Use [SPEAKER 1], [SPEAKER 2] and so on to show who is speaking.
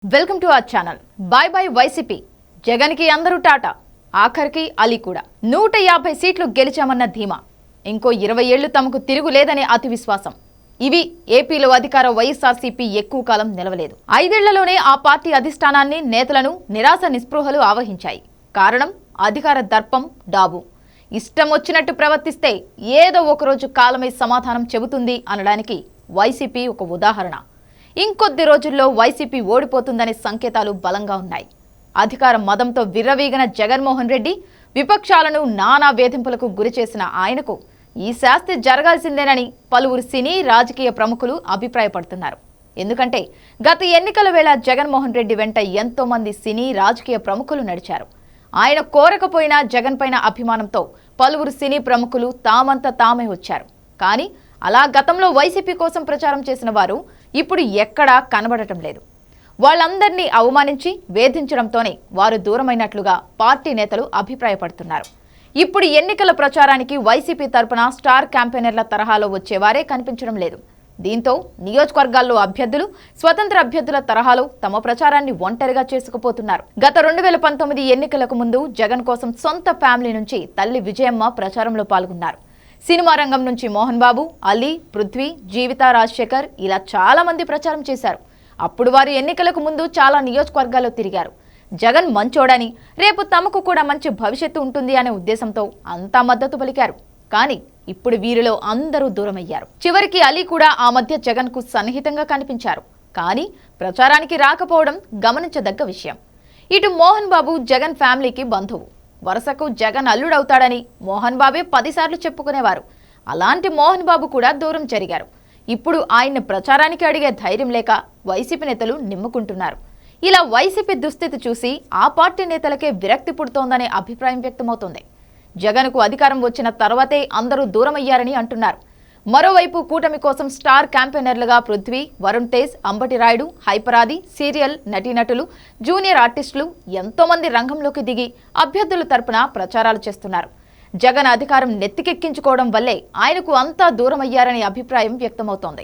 [SPEAKER 1] Welcome to our channel. By by YCP. Jagan కి అందరూ టాటా, ఆఖరికి అలీ కూడా. 150 సీట్లు గెలిచామన్న ధీమా, ఇంకో 20 ఏళ్లు తమకు తిరుగులేదనే అతి విశ్వాసం. ఇవి ఏపీలో అధికార వైఎస్ఆర్సీపీ ఎక్కువ కాలం నిలవలేదు. 5 ఏళ్లలోనే ఆ పార్టీ అధిష్టానాన్ని, నేతలను నిరాశ నిస్పృహలు ఆవహించాయి. కారణం అధికార దర్పం, డాబు. ఇష్టం వచ్చినట్టు ప్రవర్తిస్తే ఏదో ఒకరోజు కాలమే సమాధానం చెబుతుంది అనడానికి వైసీపీ ఒక ఉదాహరణ. ఇంకొద్ది రోజుల్లో వైసీపీ ఓడిపోతుందనే సంకేతాలు బలంగా ఉన్నాయి. అధికార మదంతో విర్రవీగిన జగన్మోహన్ రెడ్డి విపక్షాలను నానా వేధింపులకు గురిచేసిన ఆయనకు ఈ శాస్తి జరగాల్సిందేనని పలువురు సినీ రాజకీయ ప్రముఖులు అభిప్రాయపడుతున్నారు. ఎందుకంటే గత ఎన్నికల వేళ జగన్మోహన్ రెడ్డి వెంట ఎంతో మంది సినీ రాజకీయ ప్రముఖులు నడిచారు. ఆయన కోరకపోయినా జగన్ పైన అభిమానంతో పలువురు సినీ ప్రముఖులు తామంతా తామే వచ్చారు. కానీ అలా గతంలో వైసీపీ కోసం ప్రచారం చేసిన వారు ఇప్పుడు ఎక్కడా కనబడటం లేదు. వాళ్ళందరినీ అవమానించి వేధించడంతోనే వారు దూరమైనట్లుగా పార్టీ నేతలు అభిప్రాయపడుతున్నారు. ఇప్పుడు ఎన్నికల ప్రచారానికి వైసీపీ తరపున స్టార్ క్యాంపెయినర్ల తరహాలో వచ్చేవారే కనిపించడం లేదు. దీంతో నియోజకవర్గాల్లో అభ్యర్థులు స్వతంత్ర అభ్యర్థుల తరహాలో తమ ప్రచారాన్ని ఒంటరిగా చేసుకుపోతున్నారు. గత 2019 ఎన్నికలకు ముందు జగన్ కోసం సొంత ఫ్యామిలీ నుంచి తల్లి విజయమ్మ ప్రచారంలో పాల్గొన్నారు. సినిమా రంగం నుంచి మోహన్ బాబు, అలీ, పృథ్వీ, జీవిత, రాజశేఖర్ ఇలా చాలా మంది ప్రచారం చేశారు. అప్పుడు వారు ఎన్నికలకు ముందు చాలా నియోజకవర్గాల్లో తిరిగారు. జగన్ మంచోడని, రేపు తమకు కూడా మంచి భవిష్యత్తు ఉంటుంది అనే ఉద్దేశంతో అంతా మద్దతు పలికారు. కానీ ఇప్పుడు వీరిలో అందరూ దూరమయ్యారు. చివరికి అలీ కూడా ఆ మధ్య జగన్ కు సన్నిహితంగా కనిపించారు. కానీ ప్రచారానికి రాకపోవడం గమనించదగ్గ విషయం. ఇటు మోహన్ బాబు జగన్ ఫ్యామిలీకి బంధువు. వరుసకు జగన్ అల్లుడవుతాడని మోహన్ బాబే 10 సార్లు చెప్పుకునేవారు. అలాంటి మోహన్ బాబు కూడా దూరం జరిగారు. ఇప్పుడు ఆయన్ని ప్రచారానికి అడిగే ధైర్యం లేక వైసీపీ నేతలు నిమ్ముకుంటున్నారు. ఇలా వైసీపీ దుస్థితి చూసి ఆ పార్టీ నేతలకే విరక్తి పుడుతోందనే అభిప్రాయం వ్యక్తమవుతోంది. జగన్కు అధికారం వచ్చిన తర్వాతే అందరూ దూరమయ్యారని అంటున్నారు. మరోవైపు కూటమి కోసం స్టార్ క్యాంపెయినర్లుగా పృథ్వీ, వరుణ్ తేజ్, అంబటి రాయుడు, హైపరాది, సీరియల్ నటీనటులు, జూనియర్ ఆర్టిస్టులు ఎంతో మంది రంగంలోకి దిగి అభ్యర్థుల తరపున ప్రచారాలు చేస్తున్నారు. జగన్ అధికారం నెత్తికెక్కించుకోవడం వల్లే ఆయనకు అంతా దూరమయ్యారనే అభిప్రాయం వ్యక్తమవుతోంది.